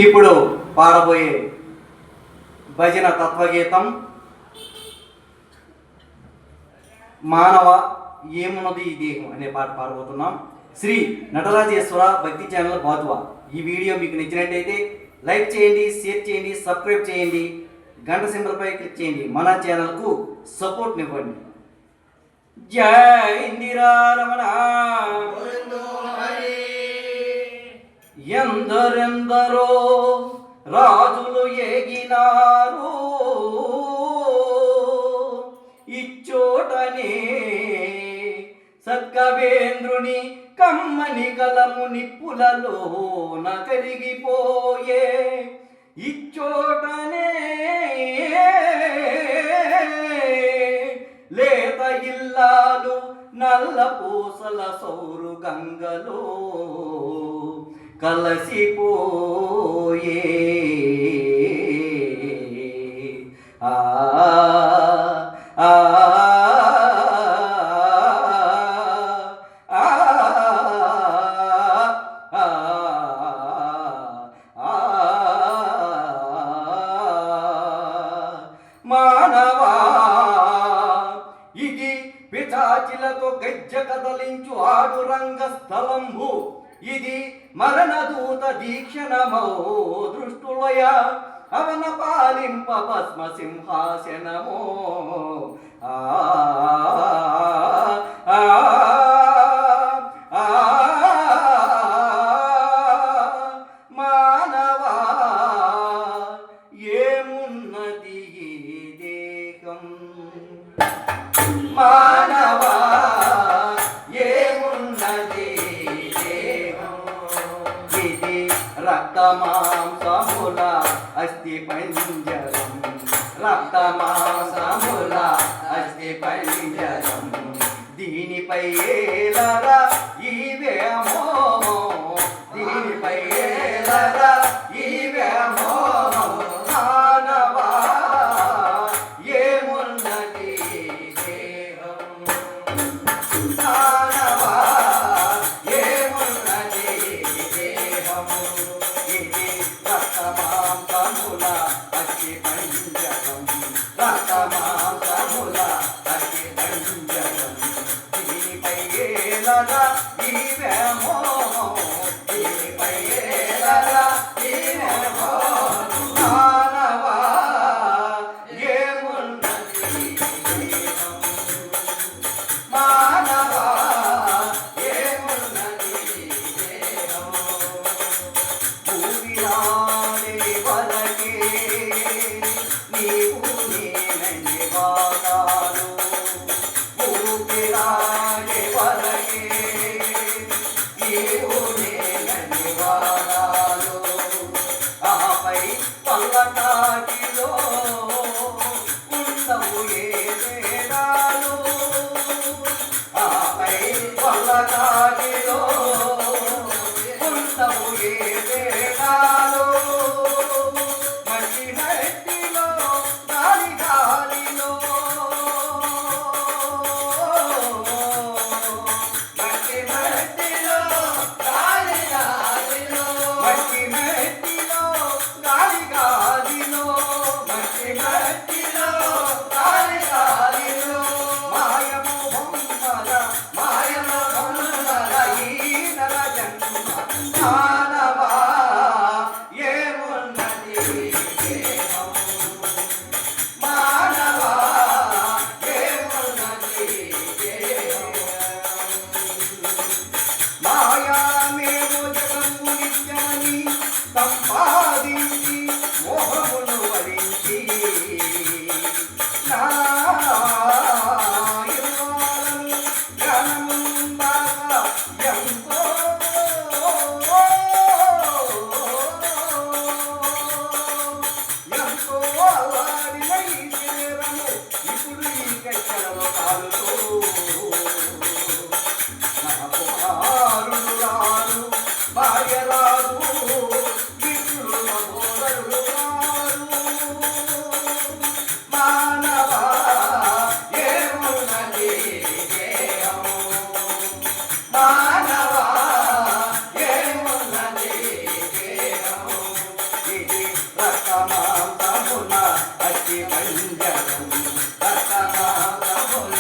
ఇప్పుడు పాడబోయే భజన తత్వగీతం మానవ ఏమున్నది ఈ దేహం అనే పాట పాడబోతున్నాం. శ్రీ నటరాజేశ్వర భక్తి ఛానల్ బాతువా. ఈ వీడియో మీకు నచ్చినట్టయితే లైక్ చేయండి, షేర్ చేయండి, సబ్స్క్రైబ్ చేయండి, గంట సింబల్ పై క్లిక్ చేయండి. మన ఛానల్కు సపోర్ట్ ఇవ్వండి. జై ఇందిరారమణ. ఎందరెందరో రాజులు ఏగినారు, ఇచ్చోటనే సత్కవేంద్రుని కమ్మని కలము నిప్పులలో కరిగిపోయే. ఇచ్చోటనే లేత ఇల్లాలు నల్ల పూసల సౌరు గంగలో కలసిపోయే. ఆ ఆ మానవా, ఇది పిచాచిలతో గజ్జ కదలించు ఆడు రంగస్థలంబు. ఇది మరణదూత దీక్షణమో దృష్టులయ అవన పాలింప భస్మ సింహాసనమో. ఆ మానవా, ఏమున్నది ఈ దేహం. మానవా, ఏమున్నది దేహం. ఇది రక్తమాంసముల అస్థి పంజరం, రక్తమాంసముల అస్థి పంజరం. దీనిపై ఏలరా ఈవేమో, దీనిపై ఏలరా ఈవేమో. మానవా, ఏమున్నది దేహం. మానవా, ఏమున్నది దేహం. ఇది రక్తమాంసముల అస్థి పంజరం, రక్తమాంసముల అస్థి పంజరం. దీనిపై ఏలరా ఈవేమో, దీనిపై ఏలరా ఈవేమో. మానవా, ఏమున్నది దేహం. మానవా, ఏమున్నది దేహం. భూమిలాడే వరకే నీవు నేనని వాదాలు, భూమిలాడే వరకే నీవు నేనని వాదాలు. ఆపై పల్లటాటిలో ఉండవు ఏ తేడాలు, ఆపై పల్లటాటిలో ఉండవు ఏ తేడాలు. మట్టి మట్టిలో గాలి గాలిలో, మట్టి మట్టిలో గాలి గాలిలో, మట్టి మట్టిలో గాలి గాలిలో, మట్టి మట్టిలో గాలి గాలిలో. మాయము బొమ్మల, మాయము బొమ్మల ఈ నర జన్మ. మానవా, ఏమున్నది దేహం. మానవా, ఏమున్నది దేహం. మాయామేవో జగము నిత్యమని సంపాదించి మోహమును వరించి నా ఇవ్వాలను జ్ఞానముందాక ఎంతో. ఎంతో అల్లాడిన ఈ శరీరము ఇప్పుడు ఈ కచ్చలలో కాలుతో. నా కుమారుడు రారు, భార్య రాదు, మిత్రులు సహోదరులు రారు. మానవా, ఏమున్నది దేహం. మానవా, ఏమున్నది దేహం. అతి పంజరం రతనాకముల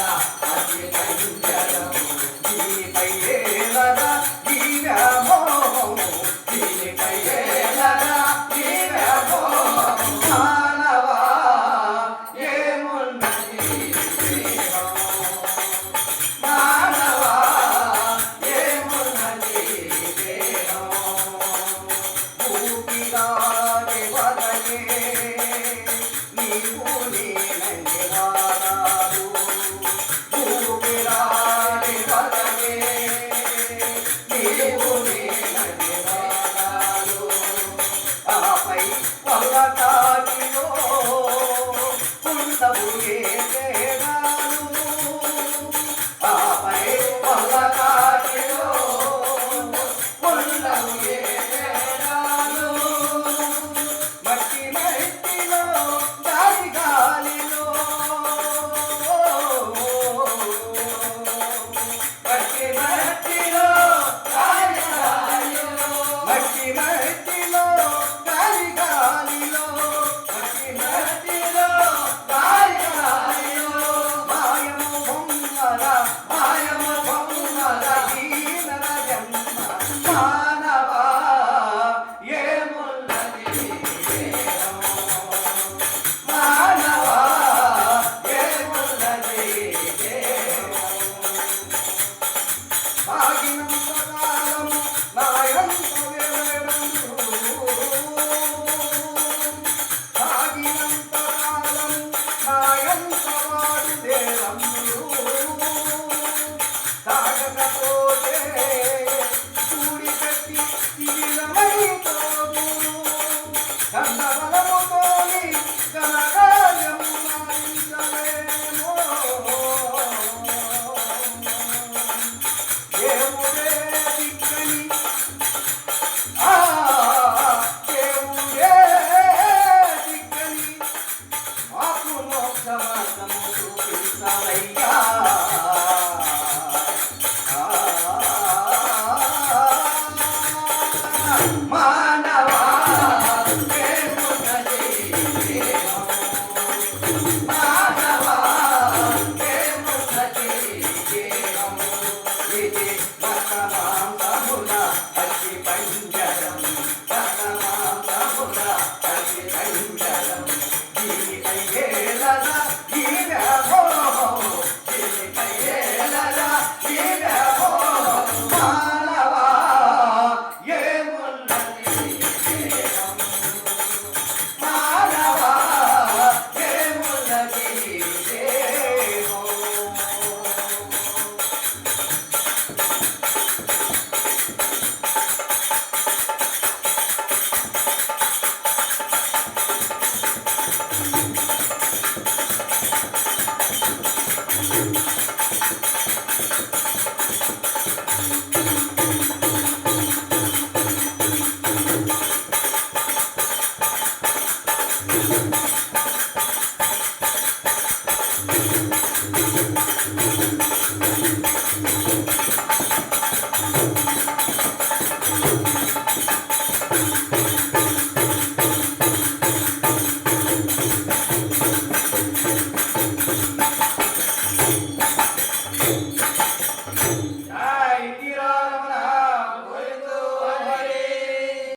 అతి పంజరం దీనిపై ఏలరా ఈ వ్యామోహము దీనిపై ఏలరా ఈ వ్యామోహము మానవా ఏమున్నది దేహం మానవా ఏమున్నది దేహం ఊపిరాడే వదలే నీవు నేనని వాడాలు ఊపిరాడే వదలే నీవు నేనని వాడాలు ఆపై వల్లకాటిలో ఉండవు ఏ తేడాలు ఆపై వల్లకాటిలో ఉండవు ఏ తేడాలు మట్టి మట్టిలో గాలి గాలిలో మట్టి మట్టిలో గాలి గాలిలో మట్టి మట్టిలో గాలి గాలిలో మట్టి మట్టిలో గాలి గాలిలో మాయము బొమ్మల దీనర జన్మ మానవా ఏమున్నది దేహం మానవా ఏమున్నది దేహం సాగినంత కాలము నాయంత వేడము సాగినంత కాలము నాయంత వాడు దేహములు సాగకపోతే కూడి కట్టి శిథిలమైపోదు గంధబలముతోని ఘనకార్యము సాధించలేమో దేవుడే దిక్కని ఆ దేవుడే దిక్కని మాకు మోక్ష మార్గము చూపించాలయ్యా మానవ